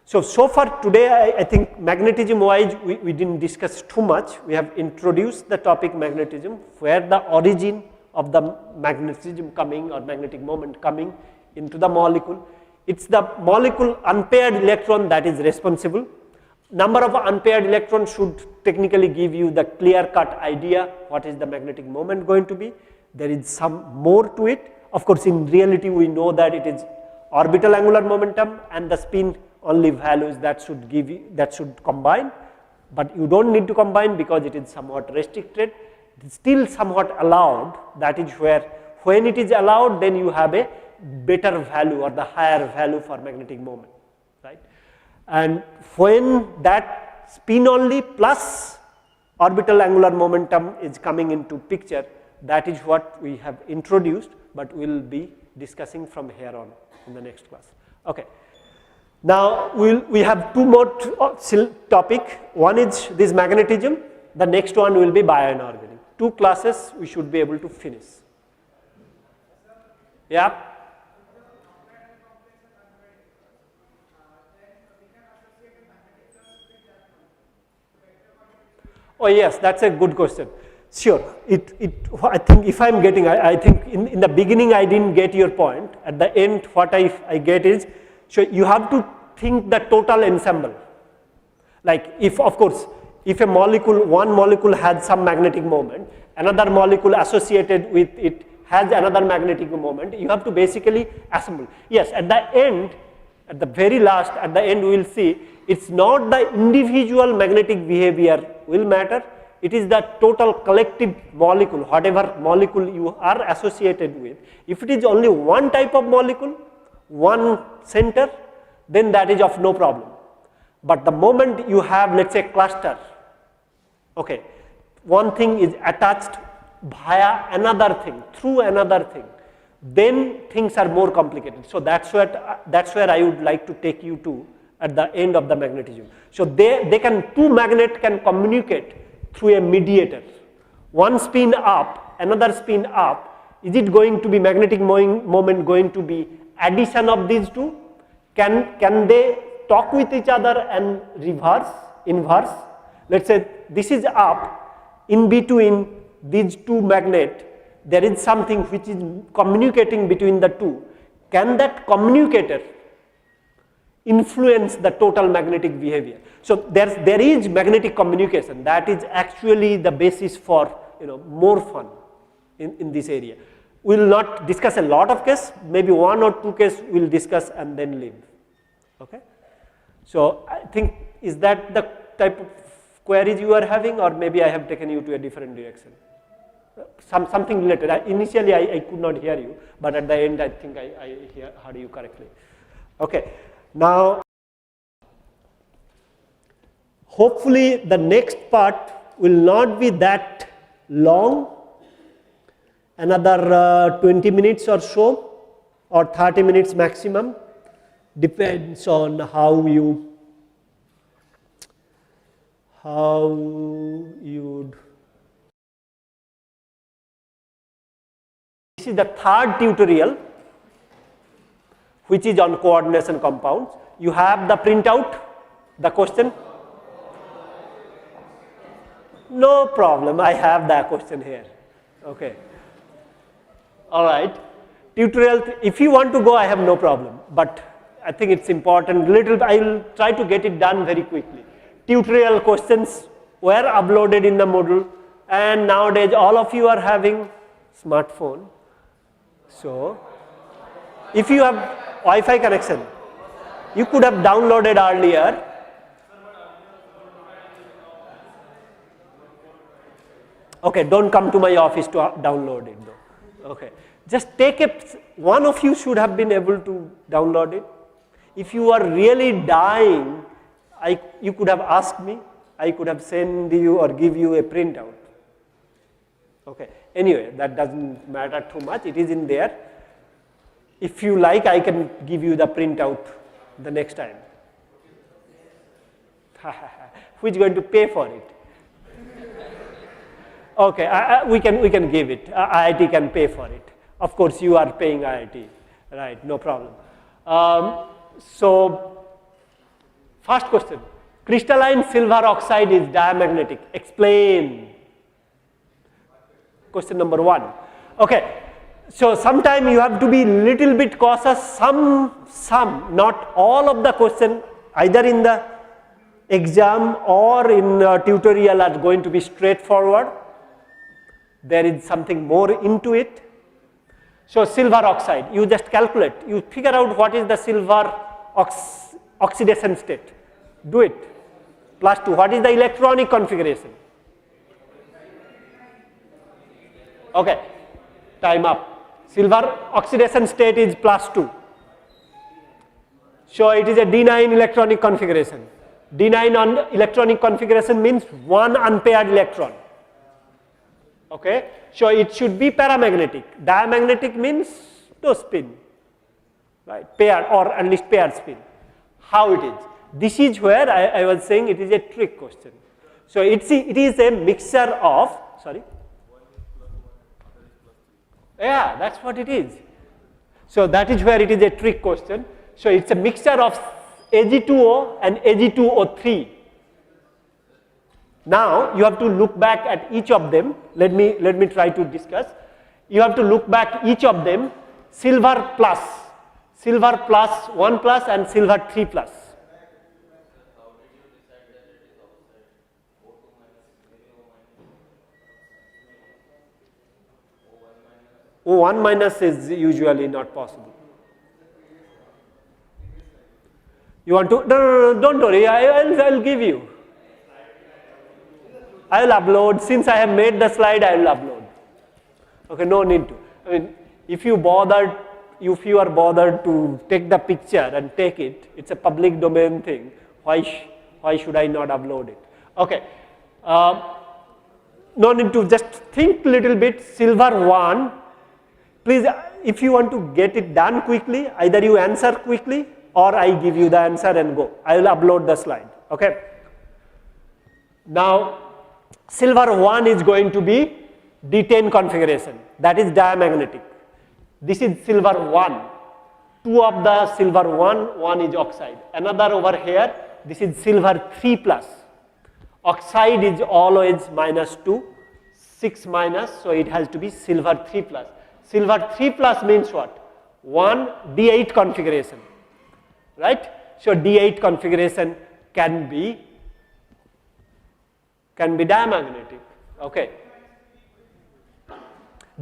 So far today, I think magnetism wise, we didn't discuss too much. We have introduced the topic magnetism, where the origin of the magnetism coming or magnetic moment coming into the molecule. It's the molecule unpaired electron that is responsible. Number of unpaired electrons should technically give you the clear cut idea what is the magnetic moment going to be. There is some more to it. Of course, in reality, we know that it is orbital angular momentum and the spin only values that should give you, that should combine, but you don't need to combine because it is somewhat restricted. It is still somewhat allowed. That is where when it is allowed, then you have a better value or the higher value for magnetic moment, right? And when that spin only plus orbital angular momentum is coming into picture, that is what we have introduced, but we will be discussing from here on in the next class. Okay. Now we have two more topic. One is this magnetism. The next one will be bioinorganic. 2 classes we should be able to finish. Yeah. Oh yes, that's a good question. Sure. I think if I'm getting, I think in the beginning I didn't get your point. At the end, what I get is, so you have to think the total ensemble. Like if, of course, if a molecule, one molecule has some magnetic moment, another molecule associated with it has another magnetic moment, you have to basically assemble. Yes, at the end, at the very last, at the end we will see, it's not the individual magnetic behavior will matter, it is the total collective molecule, whatever molecule you are associated with. If it is only one type of molecule, one center, then that is of no problem. But the moment you have, let's say, cluster, okay, one thing is attached via another thing, through another thing, then things are more complicated. So that's where I would like to take you to at the end of the magnetism. So they can, two magnets can communicate through a mediator. One spin up, another spin up. Is it going to be magnetic moment going to be addition of these two? Can they talk with each other and reverse, inverse? Let's say this is up, in between these two magnets, there is something which is communicating between the two. Can that communicator influence the total magnetic behavior? So there is magnetic communication. That is actually the basis for more fun in this area. We will not discuss a lot of cases, maybe 1 or 2 cases we will discuss and then leave. Okay? So I think, is that the type of queries you are having, or maybe I have taken you to a different direction? Something related. Initially I could not hear you, but at the end I think I heard you correctly. Okay. Now, hopefully the next part will not be that long, another 20 minutes or so, or 30 minutes maximum, depends on how you'd. This is the third tutorial, which is on coordination compounds. You have the printout, the question? No problem, I have the question here. Okay. All right. Tutorial, if you want to go, I have no problem, but I think it's important. I will try to get it done very quickly. Tutorial questions were uploaded in the Moodle, and nowadays all of you are having smartphone. So, if you have Wi-Fi connection, you could have downloaded earlier. Okay, don't come to my office to download it though. Okay, just take it. One of you should have been able to download it. If you are really dying, you could have asked me. I could have sent you or give you a printout. Okay. Anyway, that doesn't matter too much. It is in there. If you like, I can give you the printout the next time. Who is going to pay for it? Okay, we can give it. IIT can pay for it. Of course, you are paying IIT, right? No problem. So, first question: crystalline silver oxide is diamagnetic. Explain. Question number 1. Okay. So sometime you have to be little bit cautious. Some, not all of the question either in the exam or in tutorial are going to be straightforward. There is something more into it. So silver oxide, you just calculate, you figure out what is the silver oxidation state. Do it. +2, what is the electronic configuration? Okay, time up. Silver oxidation state is +2. So it is a D9 electronic configuration. D9 on electronic configuration means 1 unpaired electron. Okay, so it should be paramagnetic. Diamagnetic means no spin, right? Pair or at least paired spin. How it is? This is where I was saying it is a trick question. So it is a mixture of, sorry. Yeah, that's what it is. So that is where it is a trick question. So it's a mixture of Ag2O and Ag2O3. Now you have to look back at each of them. Let me try to discuss. You have to look back each of them. Silver plus 1 plus and silver 3 plus. O1 minus is usually not possible. You want to? No, don't worry. I'll give you. I will upload. Since I have made the slide, I will upload. Okay, no need to. I mean, if you are bothered to take the picture and take it, it's a public domain thing. Why should I not upload it? Okay. No need to, just think little bit. Silver 1. Please, if you want to get it done quickly, either you answer quickly or I give you the answer and go. I will upload the slide. Okay. Now, silver 1 is going to be D10 configuration. That is diamagnetic. This is silver 1. 2 of the silver 1 is oxide. Another over here, this is silver 3 plus. Oxide is always -2, 6 minus, so it has to be silver 3 plus. Silver 3 plus means what? 1 D8 configuration, right? So D8 configuration can be diamagnetic. Okay.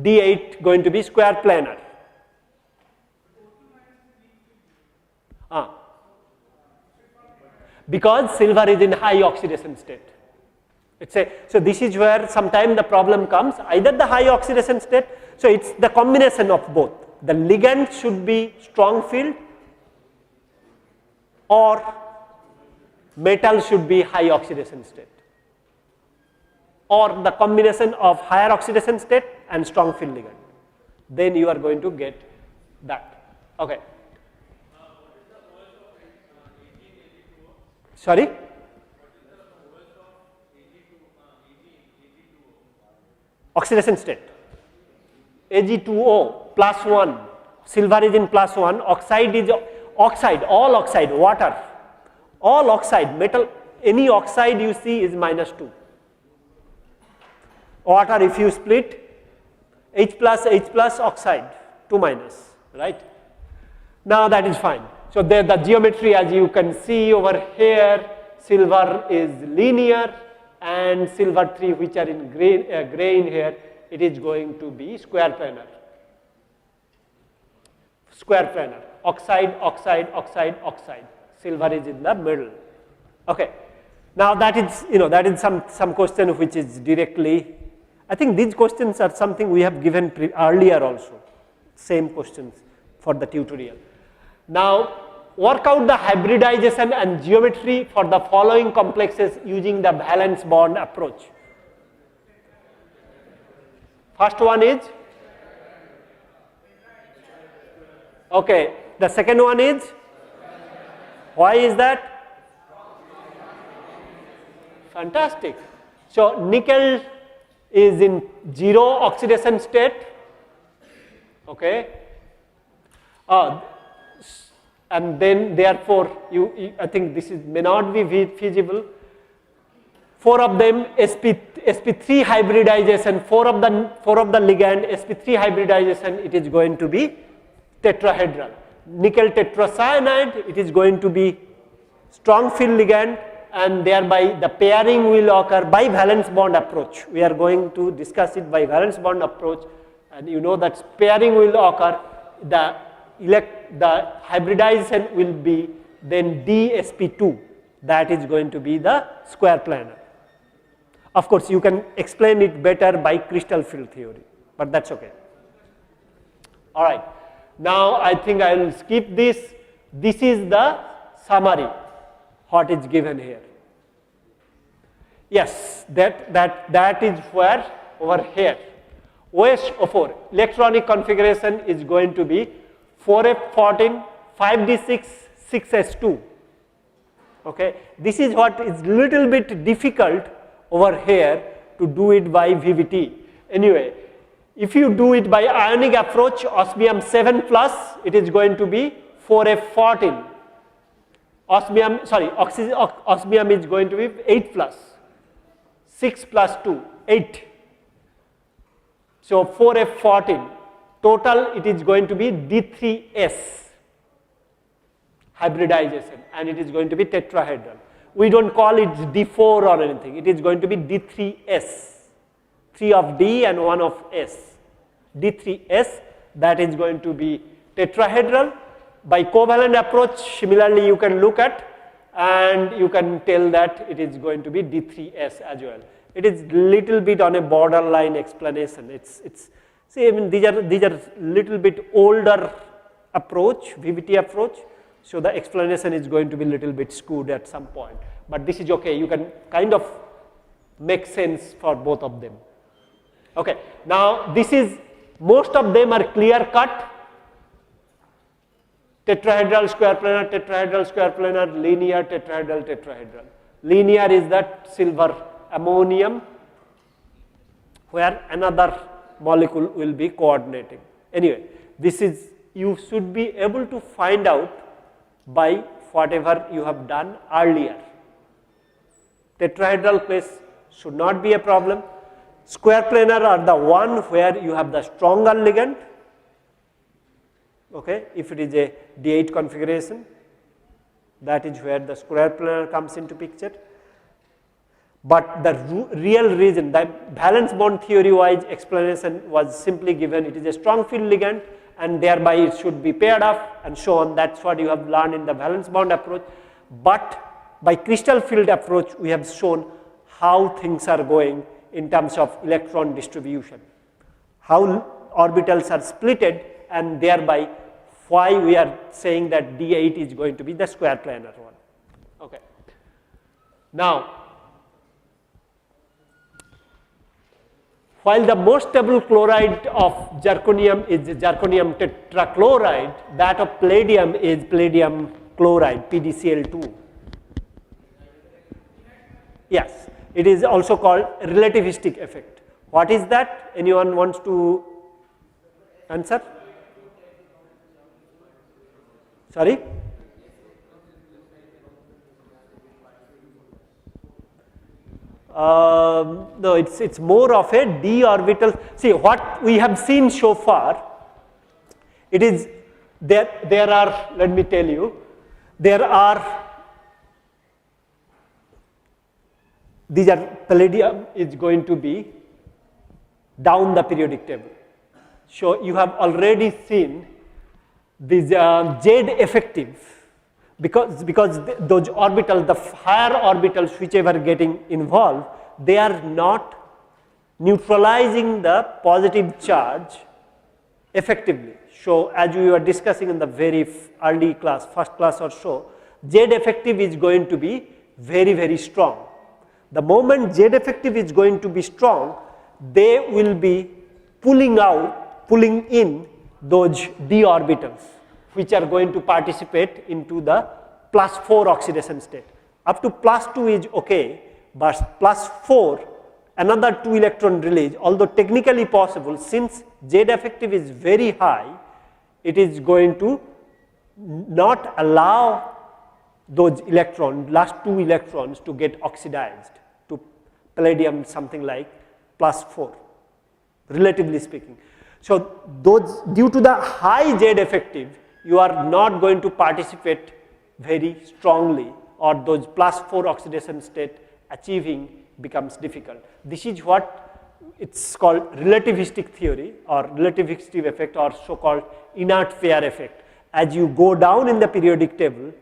D8 going to be square planar. Because silver is in high oxidation state. So this is where sometimes the problem comes, either the high oxidation state, so it's the combination of both. The ligand should be strong field or metal should be high oxidation state, or the combination of higher oxidation state and strong field ligand. Then you are going to get that. Okay. Sorry? Oxidation state. Ag2O +1. Silver is in +1. Oxide is oxide, all oxide, water. All oxide, metal, any oxide you see is -2. Water, if you split, H plus oxide, 2 minus, right? Now that is fine. So there the geometry, as you can see over here, silver is linear and silver 3 which are in grain here, it is going to be square planar. Square planar. Oxide, oxide, oxide, oxide. Silver is in the middle. Okay. Now that is some question which is directly, I think these questions are something we have given earlier also. Same questions for the tutorial. Now work out the hybridization and geometry for the following complexes using the valence bond approach. First one is, okay, the second one is, why is that? Fantastic. So nickel is in 0 oxidation state, okay, and then therefore I think this may not be feasible. 4 of them sp3 hybridization, 4 of the ligand sp3 hybridization, it is going to be tetrahedral. Nickel tetracyanide, it is going to be strong field ligand, and thereby the pairing will occur by valence bond approach. We are going to discuss it by valence bond approach, and you know that pairing will occur, the hybridization will be then dsp2, that is going to be the square planar. Of course, you can explain it better by crystal field theory, but that's okay. All right. Now I think I will skip this. This is the summary, what is given here. Yes, that is where over here. OS04 electronic configuration is going to be 4f14, 5d6, 6s2. Okay, this is what is little bit difficult over here to do it by VVT. Anyway, if you do it by ionic approach, osmium 7 plus, it is going to be 4f14. Osmium is going to be 8 plus, 6 plus 2, 8. So 4f14. Total, it is going to be D3S hybridization, and it is going to be tetrahedral. We don't call it D4 or anything. It is going to be D3S. 3 of D and 1 of S. D3S, that is going to be tetrahedral. By covalent approach, similarly you can look at and you can tell that it is going to be D3S as well. It is little bit on a borderline explanation. See, I mean, these are little bit older approach, VVT approach. So the explanation is going to be little bit skewed at some point, but this is okay. You can kind of make sense for both of them. Okay, now this is, most of them are clear cut. Tetrahedral square planar, tetrahedral square planar, linear, tetrahedral, tetrahedral. Linear is that silver ammonium where another molecule will be coordinating. Anyway, this is, you should be able to find out by whatever you have done earlier. Tetrahedral case should not be a problem. Square planar are the one where you have the stronger ligand, okay, if it is a D8 configuration, that is where the square planar comes into picture. But the real reason, the valence bond theory wise explanation was simply given, it is a strong field ligand and thereby it should be paired up and so on. That's what you have learned in the valence bond approach. But by crystal field approach, we have shown how things are going in terms of electron distribution, how orbitals are splitted, and thereby why we are saying that D8 is going to be the square planar one. Okay. Now, while the most stable chloride of zirconium is zirconium tetrachloride, that of palladium is palladium chloride, PdCl2. Yes, it is also called relativistic effect. What is that? Anyone wants to answer? Sorry? No, it's more of a d orbital. See, what we have seen so far, it is there are, let me tell you, there are, these are, palladium is going to be down the periodic table. So you have already seen this Z effective, because those orbitals, the higher orbitals whichever getting involved, they are not neutralizing the positive charge effectively. So as we were discussing in the very early class, first class or so, Z effective is going to be very, very strong. The moment Z effective is going to be strong, they will be pulling in those d orbitals which are going to participate into the +4 oxidation state. Up to +2 is okay, but plus 4, another 2 electron release, although technically possible, since Z effective is very high, it is going to not allow those electrons, last 2 electrons to get oxidized to palladium something like plus 4, relatively speaking. So those, due to the high Z effective, you are not going to participate very strongly, or those plus 4 oxidation state achieving becomes difficult. This is what it's called relativistic theory or relativistic effect, or so-called inert pair effect. As you go down in the periodic table,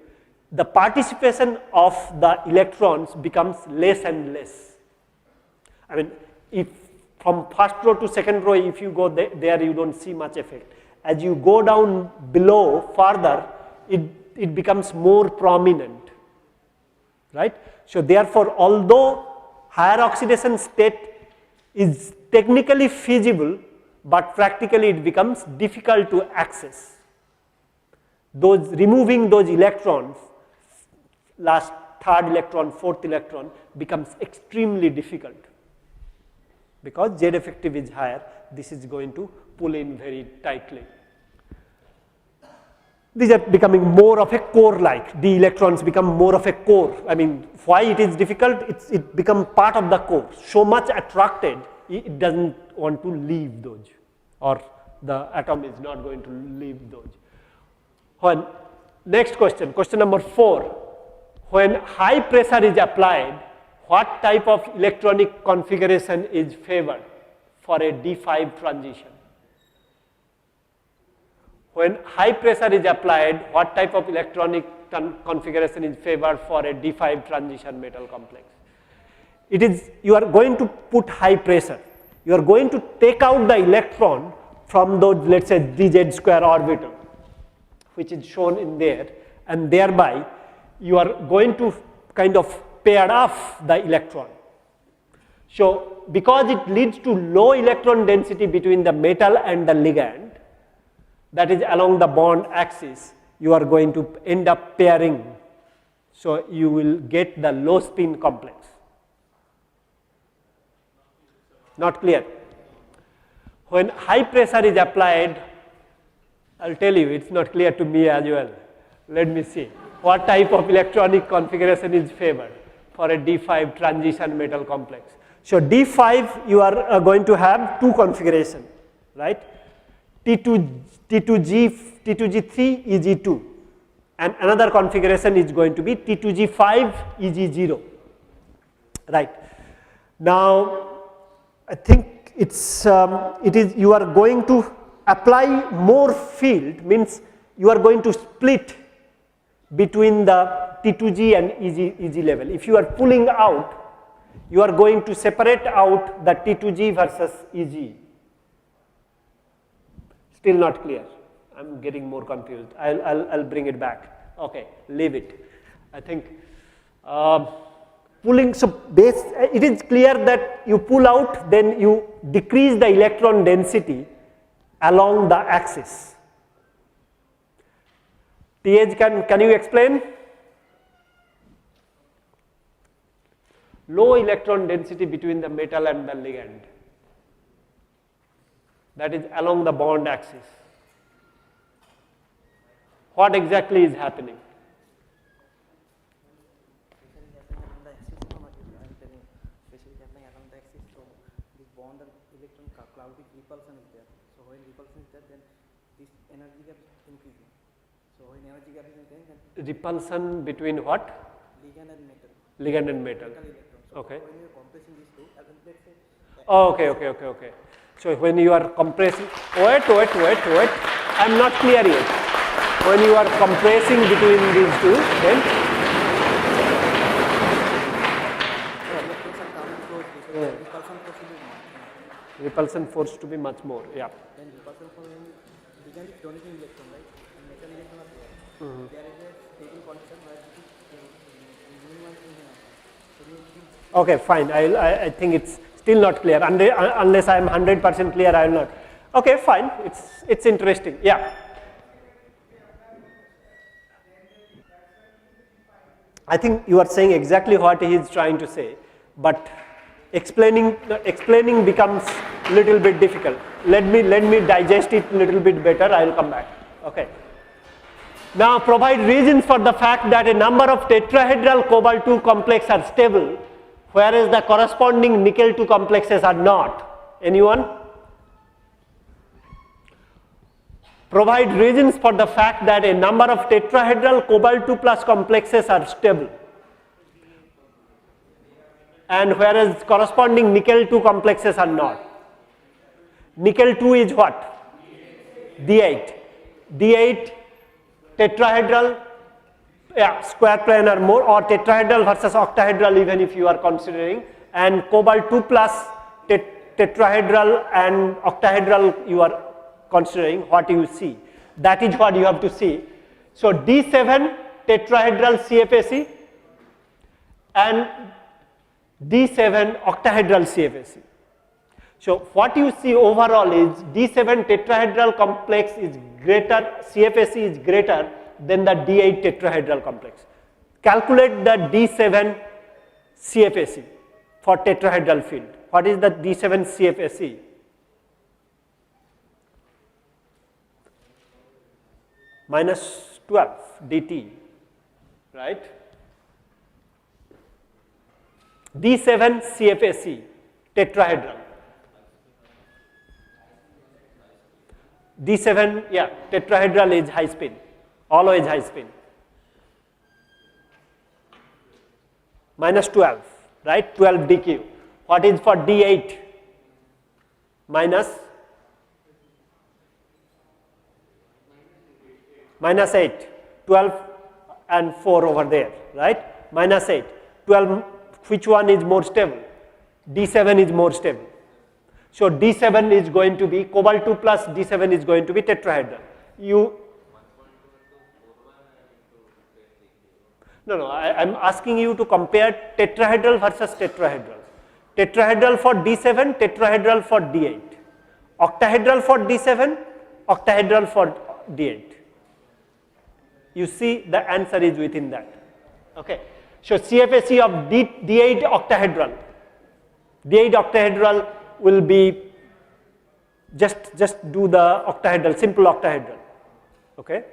the participation of the electrons becomes less and less. I mean, if from first row to second row, if you go there you don't see much effect. As you go down below further, it becomes more prominent, right? So therefore, although higher oxidation state is technically feasible, but practically it becomes difficult to access. Those removing those electrons, last third electron, fourth electron, becomes extremely difficult, because Z effective is higher. This is going to pull in very tightly. These are becoming more of a core-like. The electrons become more of a core. I mean, why it is difficult? It becomes part of the core. So much attracted, it doesn't want to leave those, or the atom is not going to leave those. When, next question, question number 4. When high pressure is applied, what type of electronic configuration is favored for a D5 transition? When high pressure is applied, what type of electronic configuration is favored for a D5 transition metal complex? It is, you are going to put high pressure. You are going to take out the electron from those, let's say, dz square orbital, which is shown in there, and thereby you are going to kind of pair off the electron. So because it leads to low electron density between the metal and the ligand, that is along the bond axis, you are going to end up pairing. So you will get the low spin complex. Not clear? When high pressure is applied, I'll tell you, it's not clear to me as well. Let me see. What type of electronic configuration is favored for a D5 transition metal complex? So D5, you are going to have 2 configurations, right? T2G3 EG2, and another configuration is going to be T2G5 EG0, right? Now, I think it is you are going to apply more field, means you are going to split between the T2G and EG level. If you are pulling out, you are going to separate out the T2G versus EG. Still not clear. I'm getting more confused. I'll bring it back. Okay, leave it. I think pulling, so it is clear that you pull out, then you decrease the electron density along the axis. TH, can you explain? Low electron density between the metal and the ligand. That is along the bond axis. What exactly is happening? Repulsion between what? Ligand and metal. Okay. Oh, okay. So when you are compressing, wait, I'm not clear yet. When you are compressing between these two, then repulsion force to be much more, yeah. Then repulsion force, ligand is donating electron, right? And metal electron are there. There is a stable condition where it is okay, fine. I think it's still not clear. Unless I am 100% clear, I will not. Okay, fine. It's interesting. Yeah. I think you are saying exactly what he is trying to say. but explaining becomes little bit difficult. Let me digest it little bit better. I will come back. Okay. Now provide reasons for the fact that a number of tetrahedral cobalt 2 complexes are stable, whereas the corresponding nickel 2 complexes are not. Anyone? Provide reasons for the fact that a number of tetrahedral cobalt 2 plus complexes are stable, and whereas corresponding nickel 2 complexes are not. Nickel 2 is what? D8. D8 tetrahedral, yeah, square planar more, or tetrahedral versus octahedral even if you are considering, and cobalt 2 plus tetrahedral and octahedral you are considering. What you see, that is what you have to see. So D7 tetrahedral CFAC and D7 octahedral CFAC. So what you see overall is D7 tetrahedral complex is greater, CFAC is greater than the D8 tetrahedral complex. Calculate the D7 CFAC for tetrahedral field. What is the D7 CFAC? Minus 12 dt, right? D7 CFAC tetrahedral. D7, yeah, tetrahedral is high spin, always high spin. Minus 12, right? 12 dq. What is for D8? Minus 8. 12 and 4 over there, right? Minus 8. 12, which one is more stable? D7 is more stable. So D7 is going to be cobalt 2 plus D7 is going to be tetrahedral. No, I am asking you to compare tetrahedral versus tetrahedral. Tetrahedral for D7, tetrahedral for D8. Octahedral for D7, octahedral for D8. You see the answer is within that. Okay. So CFAC of D8 octahedral. D8 octahedral will be just do the octahedral, simple octahedral. Okay.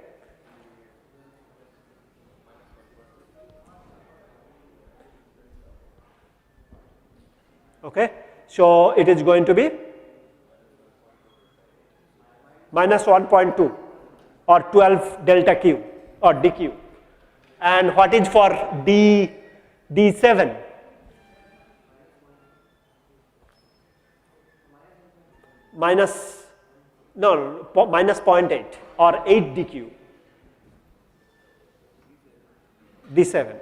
Okay. So it is going to be minus 1.2 or 12 delta q or dq. And what is for D7? Minus 0.8 or 8 dq. D7.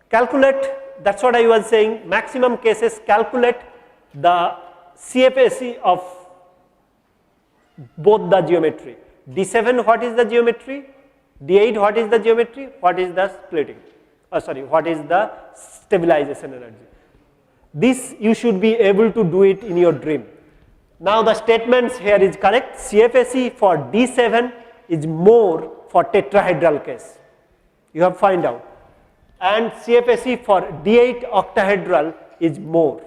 Calculate, that's what I was saying, maximum cases calculate the CFAC of both the geometry. D7, what is the geometry? D8, what is the geometry? What is the splitting? What is the stabilization energy? This you should be able to do it in your dream. Now the statements here is correct. CFAC for D7 is more for tetrahedral case. You have find out. And CFAC for D8 octahedral is more.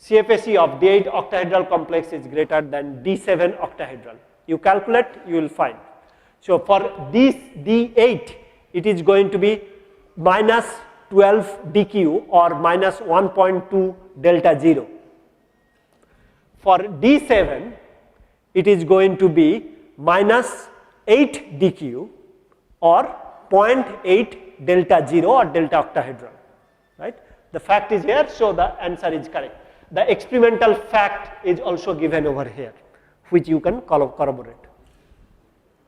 CFAC of D8 octahedral complex is greater than D7 octahedral. You calculate, you will find. So for this D8, it is going to be minus 12 dq or minus 1.2 delta 0. For D7, it is going to be minus 8 dq or 0.8 delta 0 or delta octahedral, right? The fact is here, so the answer is correct. The experimental fact is also given over here, which you can corroborate.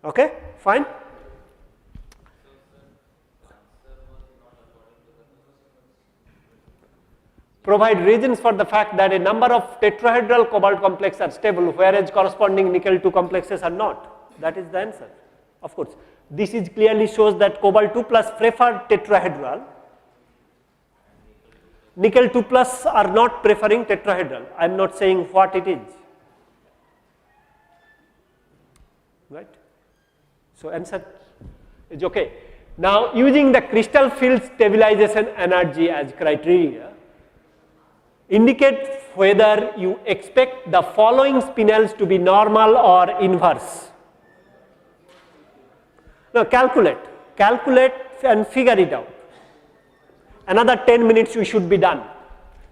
Okay, fine. Provide reasons for the fact that a number of tetrahedral cobalt complexes are stable, whereas corresponding nickel 2 complexes are not. That is the answer. Of course, this is clearly shows that cobalt 2 plus prefer tetrahedral. Nickel 2 plus are not preferring tetrahedral. I am not saying what it is. Right? So answer is okay. Now, using the crystal field stabilization energy as criteria, indicate whether you expect the following spinels to be normal or inverse. Now, calculate and figure it out. Another 10 minutes you should be done.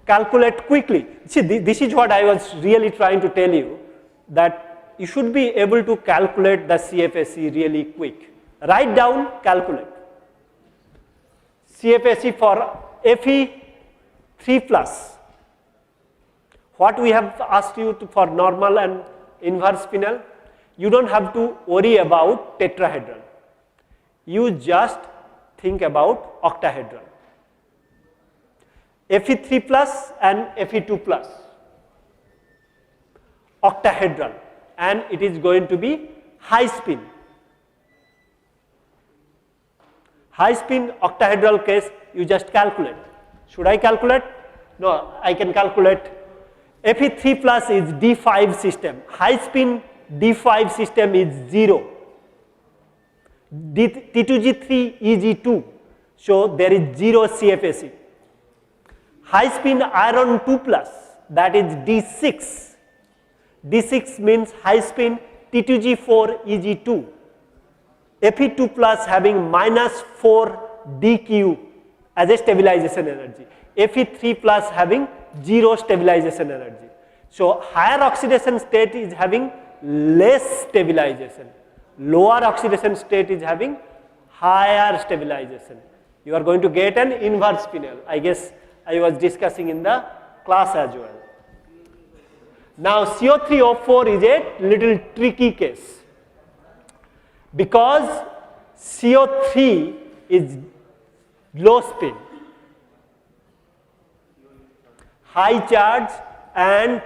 Calculate quickly. See, this is what I was really trying to tell you, that you should be able to calculate the CFSE really quick. Write down, calculate. CFSE for Fe3 plus. What we have asked you for normal and inverse spinel, you don't have to worry about tetrahedral. You just think about octahedral. Fe3 plus and Fe2 plus. Octahedral, and it is going to be high spin. High spin octahedral case, you just calculate. Should I calculate? No, I can calculate. Fe3 plus is D5 system. High spin D5 system is 0. T2G3 Eg2. So there is 0 CFSE. High spin iron 2 plus, that is D6. D6 means high spin T2G4 Eg2. Fe2 plus having minus 4 dQ as a stabilization energy. Fe3 plus having 0 stabilization energy. So higher oxidation state is having less stabilization. Lower oxidation state is having higher stabilization. You are going to get an inverse spinel. I guess I was discussing in the class as well. Now CO3O4 is a little tricky case, because CO3 is low spin, high charge, and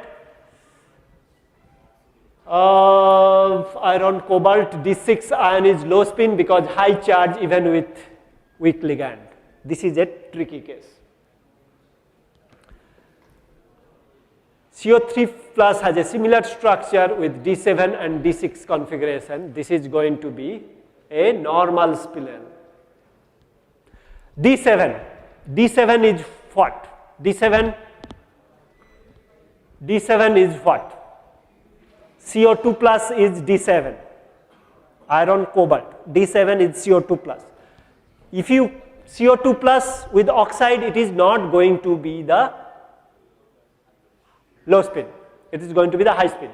iron cobalt D6 ion is low spin because high charge even with weak ligand. This is a tricky case. CO3 plus has a similar structure with D7 and D6 configuration. This is going to be a normal spinel. D7 is what? D7 is what? CO2 plus is D7, iron cobalt. D7 is CO2 plus. If you CO2 plus with oxide, it is not going to be the low spin, it is going to be the high spin.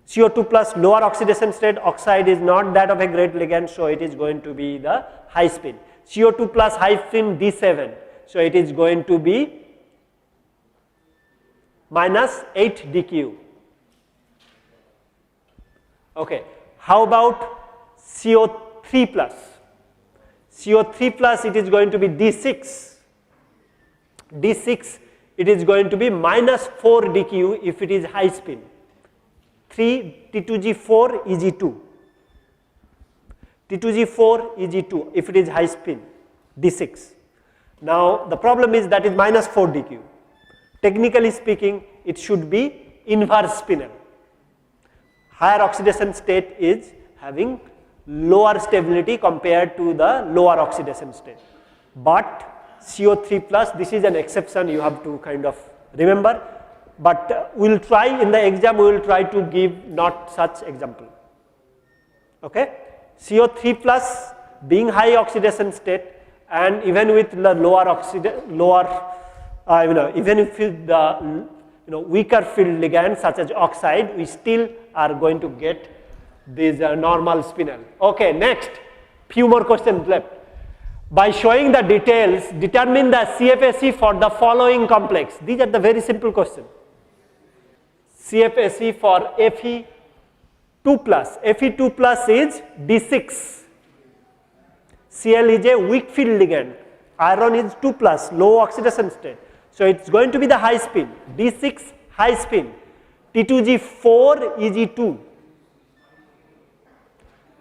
CO2 plus lower oxidation state, oxide is not that of a great ligand, so it is going to be the high spin. CO2 plus high spin D7, so it is going to be minus 8 dQ. Okay, how about CO3 plus? CO3 plus, it is going to be D6. D6, it is going to be minus 4 dQ if it is high spin. 3 T2G4 Eg2. T2G4 Eg2 if it is high spin, D6. Now the problem is that is minus 4 dQ. Technically speaking, it should be inverse spinel. Higher oxidation state is having lower stability compared to the lower oxidation state. But CO3 plus, this is an exception, you have to kind of remember. But we will try in the exam, we will try to give not such example. Okay? CO3 plus being high oxidation state, and even with the even if the weaker field ligand such as oxide, we still are going to get this normal spinel. Okay, next, few more questions left. By showing the details, determine the CFSE for the following complex. These are the very simple questions. CFSE for Fe2 plus. Fe2 plus is D6. Cl is a weak field ligand. Iron is 2 plus, low oxidation state. So it's going to be the high spin. D6 high spin. T2G4 Eg2.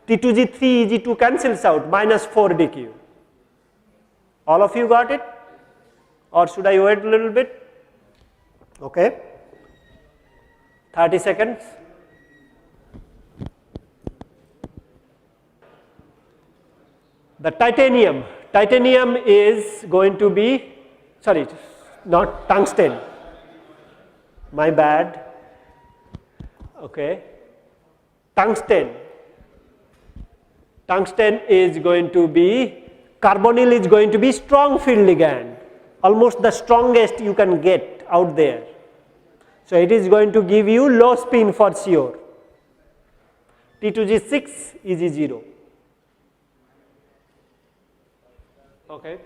T2G3 Eg2 cancels out, minus 4 dQ. All of you got it? Or should I wait a little bit? Okay. 30 seconds. The titanium is going to be, sorry, not tungsten, my bad, okay, tungsten is going to be, carbonyl is going to be strong field ligand, almost the strongest you can get out there. So it is going to give you low spin for sure. T2G6, Eg0. Okay.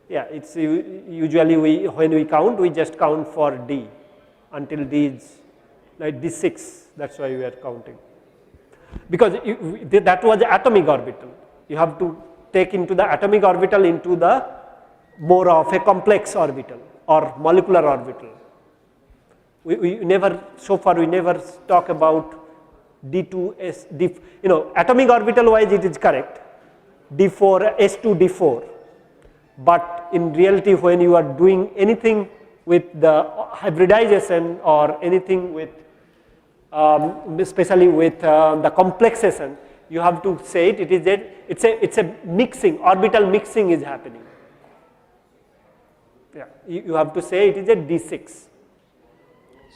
Yeah, it's usually when we count, we just count for D until D is like D6. That's why we are counting. Because that was atomic orbital. You have to take into the atomic orbital into the more of a complex orbital or molecular orbital. We never, so far we never talk about D2S, atomic orbital wise it is correct, D4, S2, D4. But in reality, when you are doing anything with the hybridization or anything with, especially with the complexation, you have to say it's a mixing, orbital mixing is happening. Yeah, you have to say it is a D6.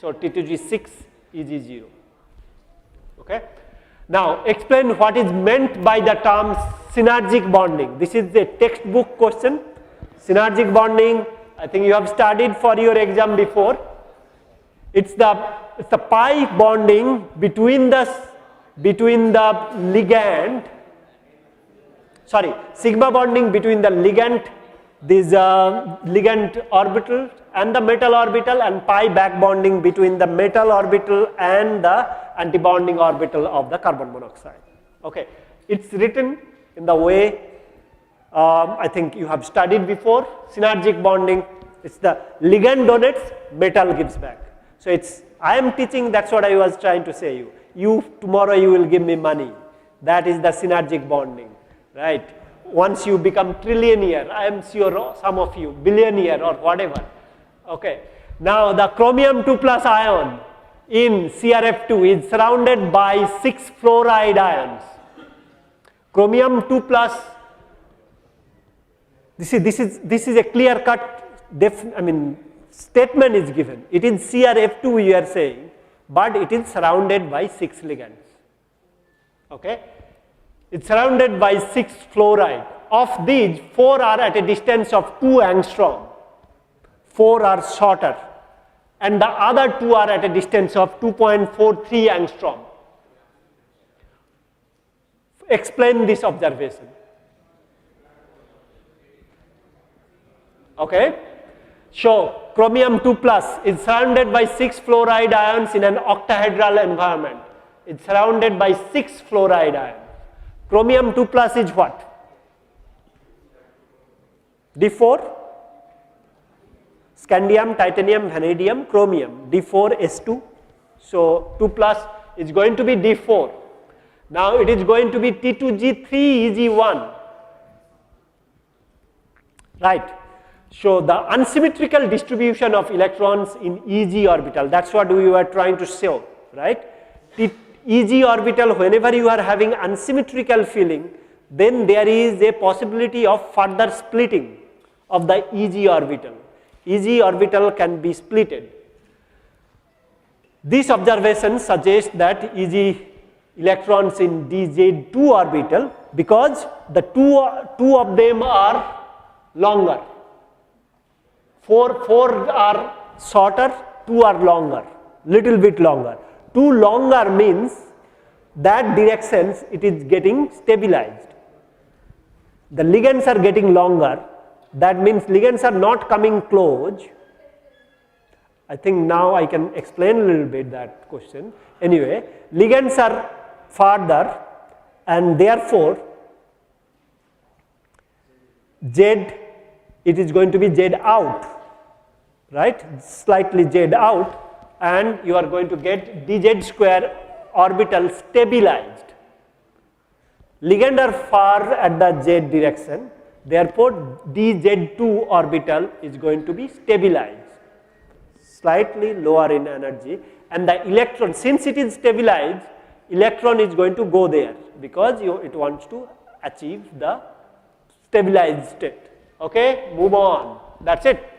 So T2G6, Eg0. Okay. Now explain what is meant by the term synergic bonding. This is a textbook question. Synergic bonding, I think you have studied for your exam before. It's the pi bonding between the ligand, sorry, sigma bonding between the ligand, this ligand orbital and the metal orbital, and pi back bonding between the metal orbital and the antibonding orbital of the carbon monoxide. Okay, it's written in the way I think you have studied before. Synergic bonding, it's the ligand donates, metal gives back. So it's, I am teaching, that's what I was trying to say you. Tomorrow you will give me money. That is the synergic bonding, right? Once you become trillionaire, I am sure some of you, billionaire or whatever. Okay. Now the chromium 2 plus ion in CrF2 is surrounded by 6 fluoride ions. Chromium 2 plus, this is a clear cut statement is given. It is CrF2 we are saying, but it is surrounded by 6 ligands. Okay. It's surrounded by 6 fluoride. Of these, 4 are at a distance of 2 angstrom. 4 are shorter. And the other 2 are at a distance of 2.43 angstrom. Explain this observation. Okay. So chromium 2 plus is surrounded by 6 fluoride ions in an octahedral environment. It's surrounded by 6 fluoride ions. Chromium 2 plus is what? D4, scandium, titanium, vanadium, chromium, D4, S2. So 2 plus is going to be D4. Now it is going to be T2G3, Eg1. Right. So the unsymmetrical distribution of electrons in Eg orbital, that's what we were trying to show, right? Eg orbital, whenever you are having unsymmetrical filling, then there is a possibility of further splitting of the Eg orbital. Eg orbital can be splitted. This observation suggests that Eg electrons in dZ2 orbital, because the two of them are longer. 4 are shorter, 2 are longer, little bit longer. 2 longer means that directions it is getting stabilized. The ligands are getting longer, that means ligands are not coming close. I think now I can explain a little bit that question. Anyway, ligands are farther and therefore Z, it is going to be Z out, right? Slightly Z out, and you are going to get dz square orbital stabilized. Ligand are far at the Z direction, therefore dz2 orbital is going to be stabilized, slightly lower in energy, and the electron, since it is stabilized, electron is going to go there because it wants to achieve the stabilized state. Okay, move on. That's it.